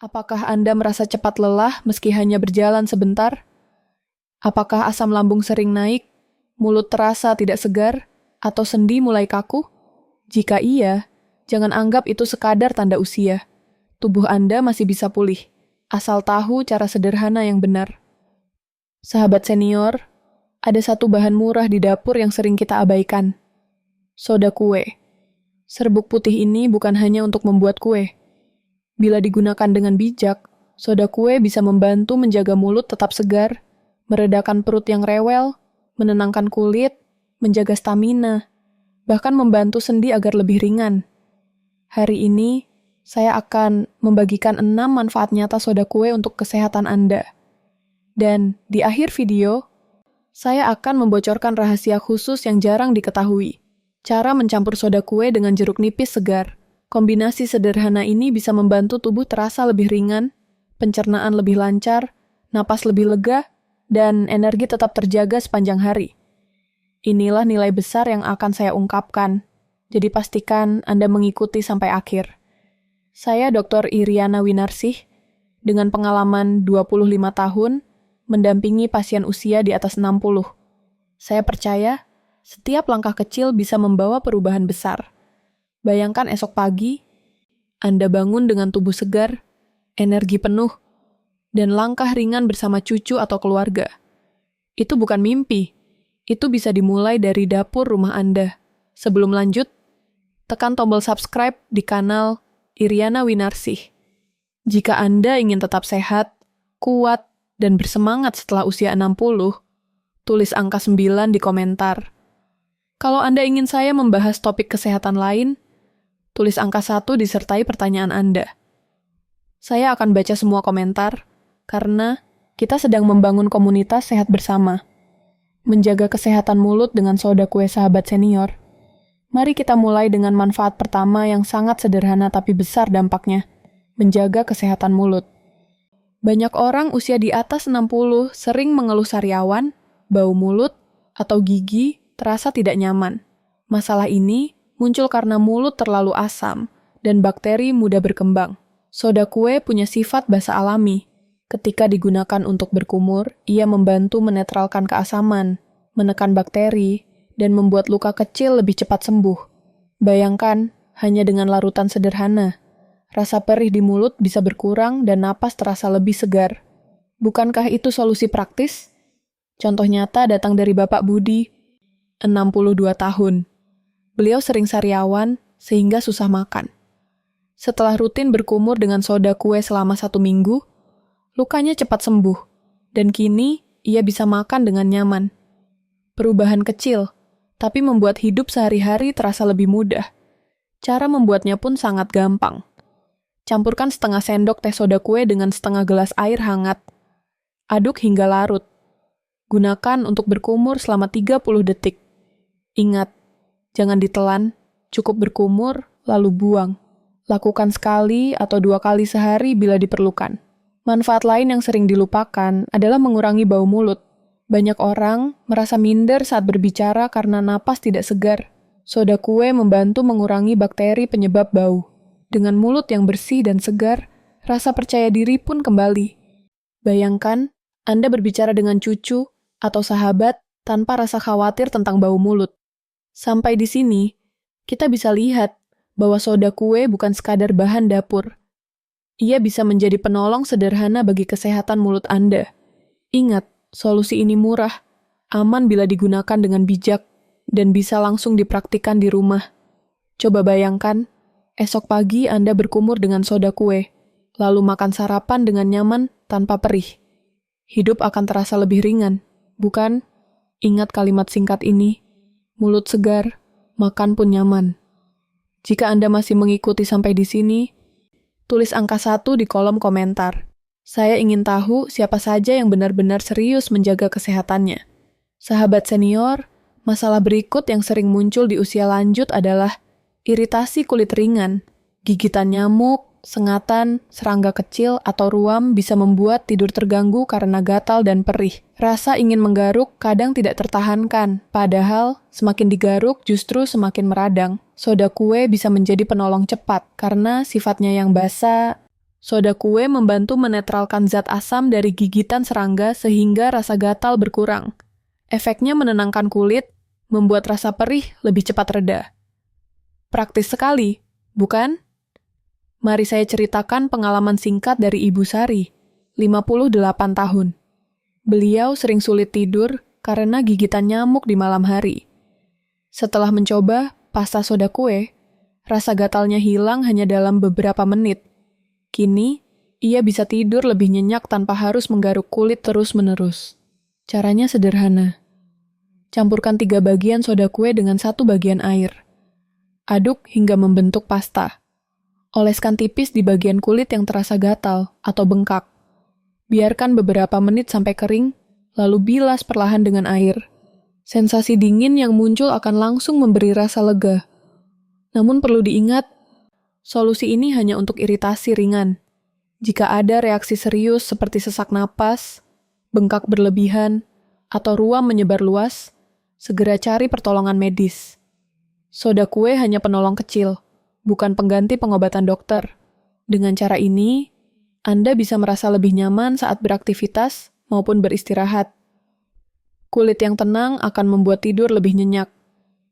Apakah Anda merasa cepat lelah meski hanya berjalan sebentar? Apakah asam lambung sering naik, mulut terasa tidak segar, atau sendi mulai kaku? Jika iya, jangan anggap itu sekadar tanda usia. Tubuh Anda masih bisa pulih, asal tahu cara sederhana yang benar. Sahabat senior, ada satu bahan murah di dapur yang sering kita abaikan. Soda kue. Serbuk putih ini bukan hanya untuk membuat kue. Bila digunakan dengan bijak, soda kue bisa membantu menjaga mulut tetap segar, meredakan perut yang rewel, menenangkan kulit, menjaga stamina, bahkan membantu sendi agar lebih ringan. Hari ini, saya akan membagikan 6 manfaat nyata soda kue untuk kesehatan Anda. Dan di akhir video, saya akan membocorkan rahasia khusus yang jarang diketahui. Cara mencampur soda kue dengan jeruk nipis segar. Kombinasi sederhana ini bisa membantu tubuh terasa lebih ringan, pencernaan lebih lancar, napas lebih lega, dan energi tetap terjaga sepanjang hari. Inilah nilai besar yang akan saya ungkapkan, jadi pastikan Anda mengikuti sampai akhir. Saya Dr. Iriana Winarsih, dengan pengalaman 25 tahun, mendampingi pasien usia di atas 60. Saya percaya, setiap langkah kecil bisa membawa perubahan besar. Bayangkan esok pagi, Anda bangun dengan tubuh segar, energi penuh, dan langkah ringan bersama cucu atau keluarga. Itu bukan mimpi, itu bisa dimulai dari dapur rumah Anda. Sebelum lanjut, tekan tombol subscribe di kanal Iriana Winarsih. Jika Anda ingin tetap sehat, kuat, dan bersemangat setelah usia 60, tulis angka 9 di komentar. Kalau Anda ingin saya membahas topik kesehatan lain, tulis angka 1 disertai pertanyaan Anda. Saya akan baca semua komentar, karena kita sedang membangun komunitas sehat bersama. Menjaga kesehatan mulut dengan soda kue sahabat senior. Mari kita mulai dengan manfaat pertama yang sangat sederhana tapi besar dampaknya. Menjaga kesehatan mulut. Banyak orang usia di atas 60 sering mengeluh sariawan, bau mulut, atau gigi terasa tidak nyaman. Masalah ini muncul karena mulut terlalu asam dan bakteri mudah berkembang. Soda kue punya sifat basa alami. Ketika digunakan untuk berkumur, ia membantu menetralkan keasaman, menekan bakteri, dan membuat luka kecil lebih cepat sembuh. Bayangkan, hanya dengan larutan sederhana, rasa perih di mulut bisa berkurang dan napas terasa lebih segar. Bukankah itu solusi praktis? Contoh nyata datang dari Bapak Budi, 62 tahun. Beliau sering sariawan sehingga susah makan. Setelah rutin berkumur dengan soda kue selama 1 minggu, lukanya cepat sembuh, dan kini ia bisa makan dengan nyaman. Perubahan kecil, tapi membuat hidup sehari-hari terasa lebih mudah. Cara membuatnya pun sangat gampang. Campurkan setengah sendok teh soda kue dengan setengah gelas air hangat. Aduk hingga larut. Gunakan untuk berkumur selama 30 detik. Ingat, jangan ditelan, cukup berkumur, lalu buang. Lakukan sekali atau 2 kali sehari bila diperlukan. Manfaat lain yang sering dilupakan adalah mengurangi bau mulut. Banyak orang merasa minder saat berbicara karena napas tidak segar. Soda kue membantu mengurangi bakteri penyebab bau. Dengan mulut yang bersih dan segar, rasa percaya diri pun kembali. Bayangkan, Anda berbicara dengan cucu atau sahabat tanpa rasa khawatir tentang bau mulut. Sampai di sini, kita bisa lihat bahwa soda kue bukan sekadar bahan dapur. Ia bisa menjadi penolong sederhana bagi kesehatan mulut Anda. Ingat, solusi ini murah, aman bila digunakan dengan bijak, dan bisa langsung dipraktikkan di rumah. Coba bayangkan, esok pagi Anda berkumur dengan soda kue, lalu makan sarapan dengan nyaman tanpa perih. Hidup akan terasa lebih ringan, bukan? Ingat kalimat singkat ini. Mulut segar, makan pun nyaman. Jika Anda masih mengikuti sampai di sini, tulis angka 1 di kolom komentar. Saya ingin tahu siapa saja yang benar-benar serius menjaga kesehatannya. Sahabat senior, masalah berikut yang sering muncul di usia lanjut adalah iritasi kulit ringan, gigitan nyamuk, sengatan, serangga kecil, atau ruam bisa membuat tidur terganggu karena gatal dan perih. Rasa ingin menggaruk kadang tidak tertahankan, padahal semakin digaruk justru semakin meradang. Soda kue bisa menjadi penolong cepat karena sifatnya yang basa, Soda kue membantu menetralkan zat asam dari gigitan serangga sehingga rasa gatal berkurang. Efeknya menenangkan kulit, membuat rasa perih lebih cepat reda. Praktis sekali, bukan? Mari saya ceritakan pengalaman singkat dari Ibu Sari, 58 tahun. Beliau sering sulit tidur karena gigitan nyamuk di malam hari. Setelah mencoba pasta soda kue, rasa gatalnya hilang hanya dalam beberapa menit. Kini, ia bisa tidur lebih nyenyak tanpa harus menggaruk kulit terus-menerus. Caranya sederhana. Campurkan 3 bagian soda kue dengan 1 bagian air. Aduk hingga membentuk pasta. Oleskan tipis di bagian kulit yang terasa gatal atau bengkak. Biarkan beberapa menit sampai kering, lalu bilas perlahan dengan air. Sensasi dingin yang muncul akan langsung memberi rasa lega. Namun perlu diingat, solusi ini hanya untuk iritasi ringan. Jika ada reaksi serius seperti sesak napas, bengkak berlebihan, atau ruam menyebar luas, segera cari pertolongan medis. Soda kue hanya penolong kecil, bukan pengganti pengobatan dokter. Dengan cara ini, Anda bisa merasa lebih nyaman saat beraktivitas maupun beristirahat. Kulit yang tenang akan membuat tidur lebih nyenyak,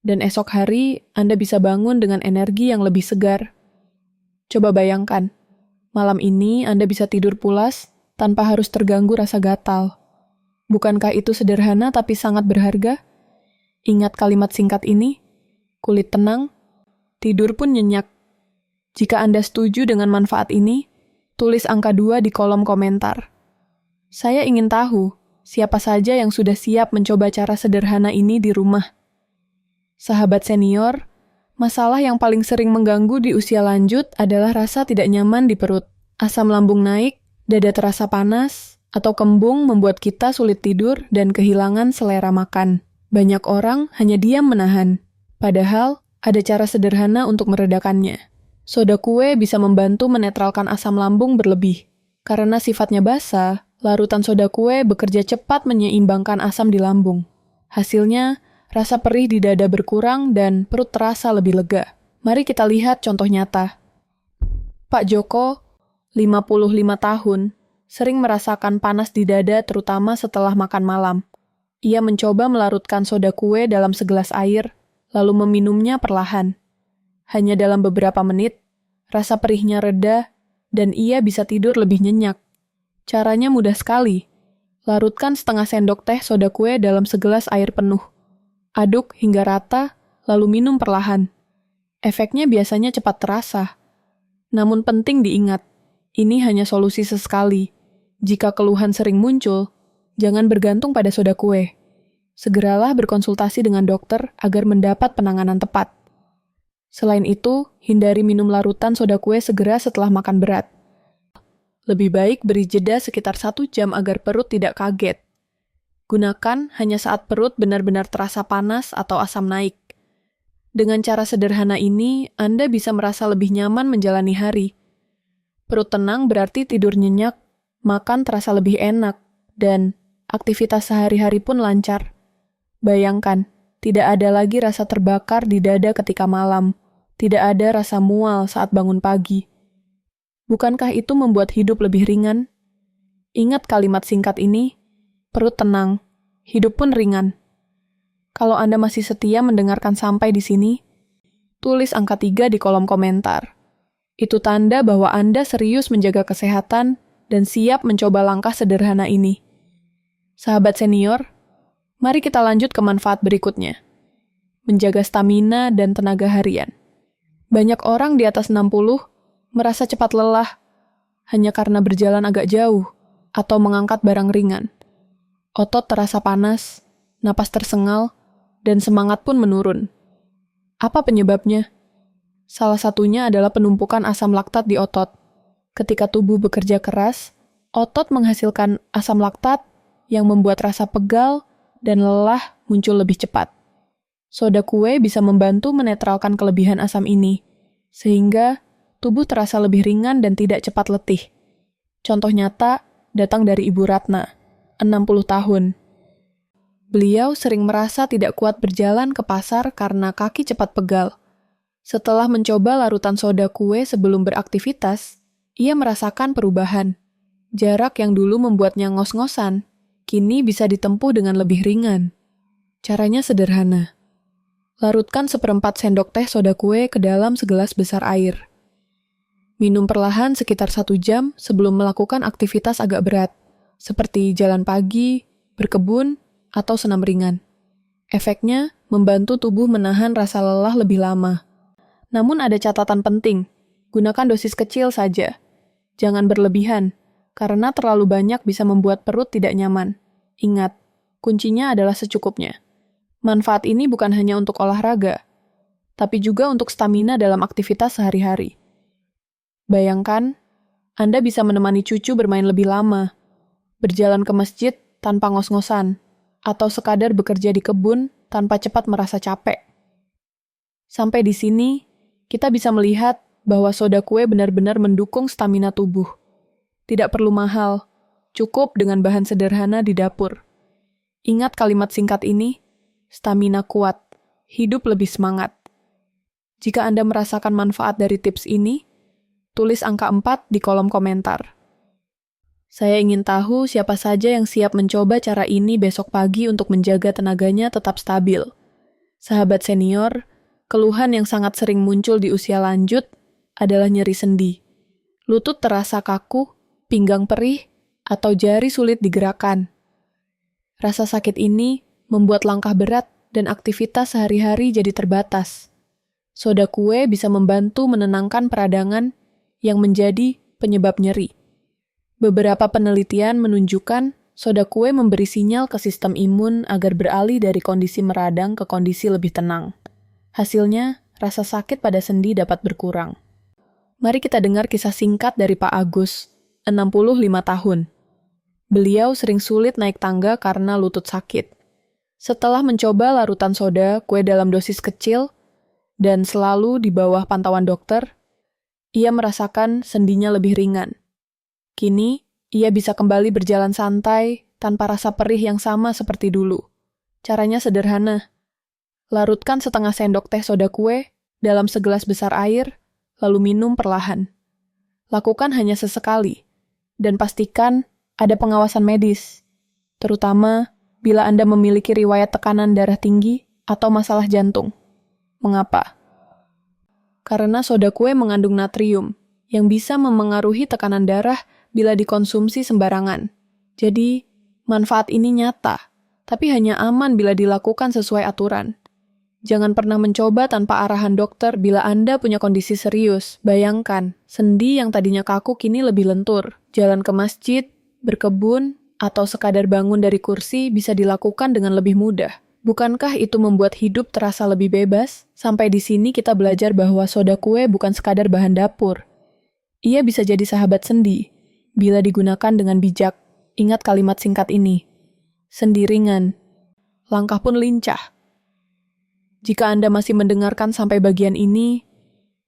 dan esok hari Anda bisa bangun dengan energi yang lebih segar. Coba bayangkan, malam ini Anda bisa tidur pulas tanpa harus terganggu rasa gatal. Bukankah itu sederhana tapi sangat berharga? Ingat kalimat singkat ini, kulit tenang, tidur pun nyenyak. Jika Anda setuju dengan manfaat ini, tulis angka 2 di kolom komentar. Saya ingin tahu siapa saja yang sudah siap mencoba cara sederhana ini di rumah. Sahabat senior, masalah yang paling sering mengganggu di usia lanjut adalah rasa tidak nyaman di perut. Asam lambung naik, dada terasa panas, atau kembung membuat kita sulit tidur dan kehilangan selera makan. Banyak orang hanya diam menahan, padahal ada cara sederhana untuk meredakannya. Soda kue bisa membantu menetralkan asam lambung berlebih. Karena sifatnya basa, larutan soda kue bekerja cepat menyeimbangkan asam di lambung. Hasilnya, rasa perih di dada berkurang dan perut terasa lebih lega. Mari kita lihat contoh nyata. Pak Joko, 55 tahun, sering merasakan panas di dada terutama setelah makan malam. Ia mencoba melarutkan soda kue dalam segelas air, lalu meminumnya perlahan. Hanya dalam beberapa menit, rasa perihnya reda, dan ia bisa tidur lebih nyenyak. Caranya mudah sekali. Larutkan setengah sendok teh soda kue dalam segelas air penuh. Aduk hingga rata, lalu minum perlahan. Efeknya biasanya cepat terasa. Namun penting diingat, ini hanya solusi sesekali. Jika keluhan sering muncul, jangan bergantung pada soda kue. Segeralah berkonsultasi dengan dokter agar mendapat penanganan tepat. Selain itu, hindari minum larutan soda kue segera setelah makan berat. Lebih baik beri jeda sekitar 1 jam agar perut tidak kaget. Gunakan hanya saat perut benar-benar terasa panas atau asam naik. Dengan cara sederhana ini, Anda bisa merasa lebih nyaman menjalani hari. Perut tenang berarti tidur nyenyak, makan terasa lebih enak, dan aktivitas sehari-hari pun lancar. Bayangkan, tidak ada lagi rasa terbakar di dada ketika malam. Tidak ada rasa mual saat bangun pagi. Bukankah itu membuat hidup lebih ringan? Ingat kalimat singkat ini, perut tenang, hidup pun ringan. Kalau Anda masih setia mendengarkan sampai di sini, tulis angka 3 di kolom komentar. Itu tanda bahwa Anda serius menjaga kesehatan dan siap mencoba langkah sederhana ini. Sahabat senior, mari kita lanjut ke manfaat berikutnya. Menjaga stamina dan tenaga harian. Banyak orang di atas 60 merasa cepat lelah hanya karena berjalan agak jauh atau mengangkat barang ringan. Otot terasa panas, napas tersengal, dan semangat pun menurun. Apa penyebabnya? Salah satunya adalah penumpukan asam laktat di otot. Ketika tubuh bekerja keras, otot menghasilkan asam laktat yang membuat rasa pegal dan lelah muncul lebih cepat. Soda kue bisa membantu menetralkan kelebihan asam ini, sehingga tubuh terasa lebih ringan dan tidak cepat letih. Contoh nyata datang dari Ibu Ratna, 60 tahun. Beliau sering merasa tidak kuat berjalan ke pasar karena kaki cepat pegal. Setelah mencoba larutan soda kue sebelum beraktivitas, Ia merasakan perubahan. Jarak yang dulu membuatnya ngos-ngosan, kini bisa ditempuh dengan lebih ringan. Caranya sederhana. Larutkan 1/4 sendok teh soda kue ke dalam segelas besar air. Minum perlahan sekitar 1 jam sebelum melakukan aktivitas agak berat, seperti jalan pagi, berkebun, atau senam ringan. Efeknya membantu tubuh menahan rasa lelah lebih lama. Namun ada catatan penting, gunakan dosis kecil saja. Jangan berlebihan, karena terlalu banyak bisa membuat perut tidak nyaman. Ingat, kuncinya adalah secukupnya. Manfaat ini bukan hanya untuk olahraga, tapi juga untuk stamina dalam aktivitas sehari-hari. Bayangkan, Anda bisa menemani cucu bermain lebih lama, berjalan ke masjid tanpa ngos-ngosan, atau sekadar bekerja di kebun tanpa cepat merasa capek. Sampai di sini, kita bisa melihat bahwa soda kue benar-benar mendukung stamina tubuh. Tidak perlu mahal, cukup dengan bahan sederhana di dapur. Ingat kalimat singkat ini, stamina kuat, hidup lebih semangat. Jika Anda merasakan manfaat dari tips ini, tulis angka 4 di kolom komentar. Saya ingin tahu siapa saja yang siap mencoba cara ini besok pagi untuk menjaga tenaganya tetap stabil. Sahabat senior, keluhan yang sangat sering muncul di usia lanjut adalah nyeri sendi. Lutut terasa kaku, pinggang perih, atau jari sulit digerakkan. Rasa sakit ini membuat langkah berat dan aktivitas sehari-hari jadi terbatas. Soda kue bisa membantu menenangkan peradangan yang menjadi penyebab nyeri. Beberapa penelitian menunjukkan soda kue memberi sinyal ke sistem imun agar beralih dari kondisi meradang ke kondisi lebih tenang. Hasilnya, rasa sakit pada sendi dapat berkurang. Mari kita dengar kisah singkat dari Pak Agus, 65 tahun. Beliau sering sulit naik tangga karena lutut sakit. Setelah mencoba larutan soda kue dalam dosis kecil dan selalu di bawah pantauan dokter, ia merasakan sendinya lebih ringan. Kini, ia bisa kembali berjalan santai tanpa rasa perih yang sama seperti dulu. Caranya sederhana. Larutkan setengah sendok teh soda kue dalam segelas besar air, lalu minum perlahan. Lakukan hanya sesekali, dan pastikan ada pengawasan medis, terutama bila Anda memiliki riwayat tekanan darah tinggi atau masalah jantung. Mengapa? Karena soda kue mengandung natrium, yang bisa memengaruhi tekanan darah bila dikonsumsi sembarangan. Jadi, manfaat ini nyata, tapi hanya aman bila dilakukan sesuai aturan. Jangan pernah mencoba tanpa arahan dokter bila Anda punya kondisi serius. Bayangkan, sendi yang tadinya kaku kini lebih lentur. Jalan ke masjid, berkebun, atau sekadar bangun dari kursi bisa dilakukan dengan lebih mudah. Bukankah itu membuat hidup terasa lebih bebas? Sampai di sini kita belajar bahwa soda kue bukan sekadar bahan dapur. Ia bisa jadi sahabat sendi, bila digunakan dengan bijak. Ingat kalimat singkat ini. Sendi ringan, langkah pun lincah. Jika Anda masih mendengarkan sampai bagian ini,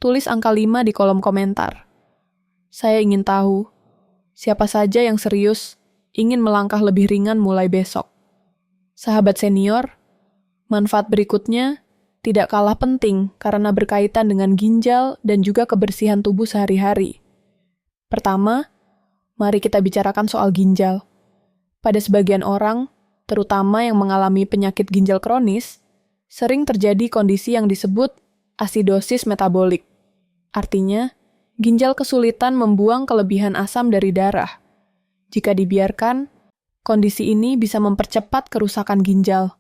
tulis angka 5 di kolom komentar. Saya ingin tahu, siapa saja yang serius ingin melangkah lebih ringan mulai besok. Sahabat senior, manfaat berikutnya tidak kalah penting karena berkaitan dengan ginjal dan juga kebersihan tubuh sehari-hari. Pertama, mari kita bicarakan soal ginjal. Pada sebagian orang, terutama yang mengalami penyakit ginjal kronis, sering terjadi kondisi yang disebut asidosis metabolik. Artinya, ginjal kesulitan membuang kelebihan asam dari darah. Jika dibiarkan, kondisi ini bisa mempercepat kerusakan ginjal.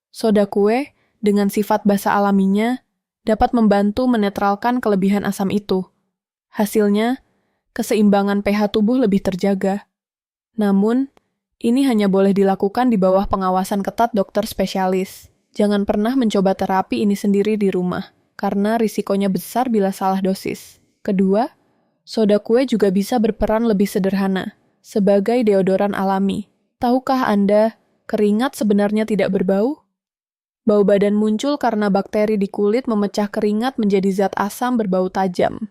Soda kue, dengan sifat basa alaminya, dapat membantu menetralkan kelebihan asam itu. Hasilnya, keseimbangan pH tubuh lebih terjaga. Namun, ini hanya boleh dilakukan di bawah pengawasan ketat dokter spesialis. Jangan pernah mencoba terapi ini sendiri di rumah, karena risikonya besar bila salah dosis. Kedua, soda kue juga bisa berperan lebih sederhana, sebagai deodoran alami. Tahukah Anda, keringat sebenarnya tidak berbau? Bau badan muncul karena bakteri di kulit memecah keringat menjadi zat asam berbau tajam.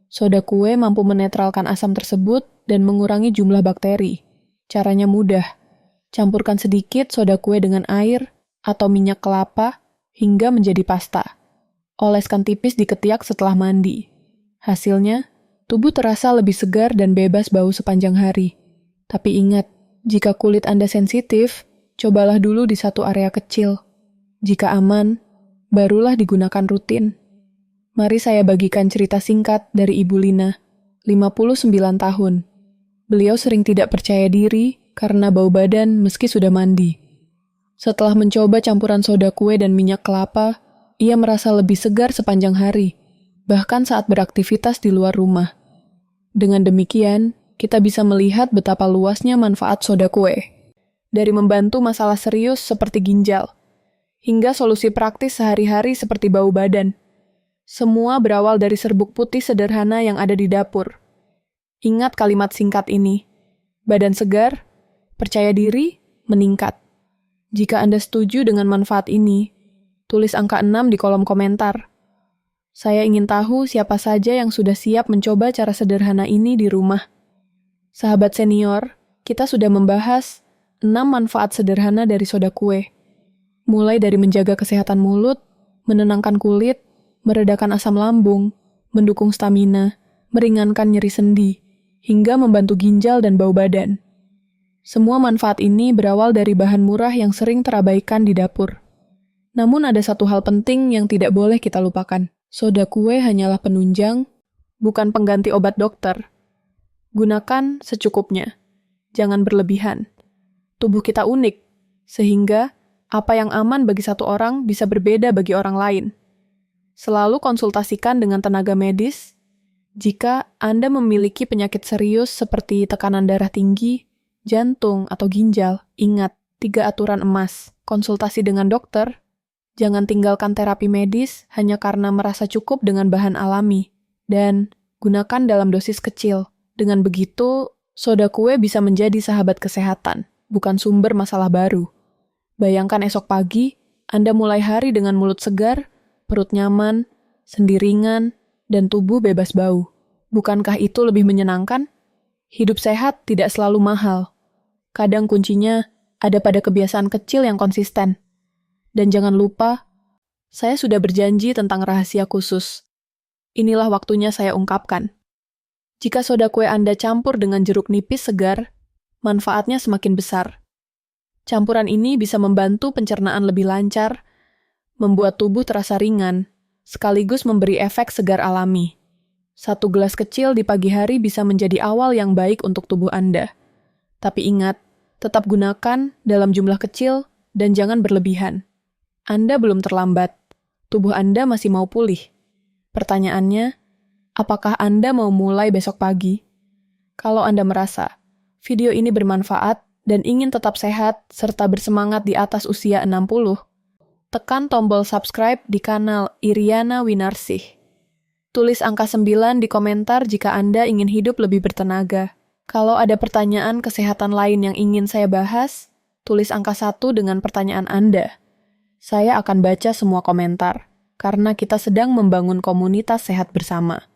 Soda kue mampu menetralkan asam tersebut dan mengurangi jumlah bakteri. Caranya mudah. Campurkan sedikit soda kue dengan air atau minyak kelapa hingga menjadi pasta. Oleskan tipis di ketiak setelah mandi. Hasilnya, Tubuh terasa lebih segar dan bebas bau sepanjang hari. Tapi ingat, jika kulit Anda sensitif, cobalah dulu di satu area kecil. Jika aman, barulah digunakan rutin. Mari saya bagikan cerita singkat dari Ibu Lina, 59 tahun. Beliau sering tidak percaya diri karena bau badan meski sudah mandi. Setelah mencoba campuran soda kue dan minyak kelapa, ia merasa lebih segar sepanjang hari, bahkan saat beraktivitas di luar rumah. Dengan demikian, kita bisa melihat betapa luasnya manfaat soda kue. Dari membantu masalah serius seperti ginjal, hingga solusi praktis sehari-hari seperti bau badan. Semua berawal dari serbuk putih sederhana yang ada di dapur. Ingat kalimat singkat ini, badan segar, percaya diri, meningkat. Jika Anda setuju dengan manfaat ini, tulis angka 6 di kolom komentar. Saya ingin tahu siapa saja yang sudah siap mencoba cara sederhana ini di rumah. Sahabat senior, kita sudah membahas 6 manfaat sederhana dari soda kue. Mulai dari menjaga kesehatan mulut, menenangkan kulit, meredakan asam lambung, mendukung stamina, meringankan nyeri sendi, hingga membantu ginjal dan bau badan. Semua manfaat ini berawal dari bahan murah yang sering terabaikan di dapur. Namun ada satu hal penting yang tidak boleh kita lupakan. Soda kue hanyalah penunjang, bukan pengganti obat dokter. Gunakan secukupnya. Jangan berlebihan. Tubuh kita unik, sehingga apa yang aman bagi satu orang bisa berbeda bagi orang lain. Selalu konsultasikan dengan tenaga medis. Jika Anda memiliki penyakit serius seperti tekanan darah tinggi, jantung, atau ginjal, ingat 3 aturan emas. Konsultasi dengan dokter. Jangan tinggalkan terapi medis hanya karena merasa cukup dengan bahan alami. Dan gunakan dalam dosis kecil. Dengan begitu, soda kue bisa menjadi sahabat kesehatan, bukan sumber masalah baru. Bayangkan esok pagi, Anda mulai hari dengan mulut segar, perut nyaman, sendi ringan, dan tubuh bebas bau. Bukankah itu lebih menyenangkan? Hidup sehat tidak selalu mahal. Kadang kuncinya ada pada kebiasaan kecil yang konsisten. Dan jangan lupa, saya sudah berjanji tentang rahasia khusus. Inilah waktunya saya ungkapkan. Jika soda kue Anda campur dengan jeruk nipis segar, manfaatnya semakin besar. Campuran ini bisa membantu pencernaan lebih lancar, membuat tubuh terasa ringan, sekaligus memberi efek segar alami. 1 gelas kecil di pagi hari bisa menjadi awal yang baik untuk tubuh Anda. Tapi ingat, tetap gunakan dalam jumlah kecil dan jangan berlebihan. Anda belum terlambat. Tubuh Anda masih mau pulih. Pertanyaannya, apakah Anda mau mulai besok pagi? Kalau Anda merasa video ini bermanfaat dan ingin tetap sehat serta bersemangat di atas usia 60, tekan tombol subscribe di kanal Iriana Winarsih. Tulis angka 9 di komentar jika Anda ingin hidup lebih bertenaga. Kalau ada pertanyaan kesehatan lain yang ingin saya bahas, tulis angka 1 dengan pertanyaan Anda. Saya akan baca semua komentar, karena kita sedang membangun komunitas sehat bersama.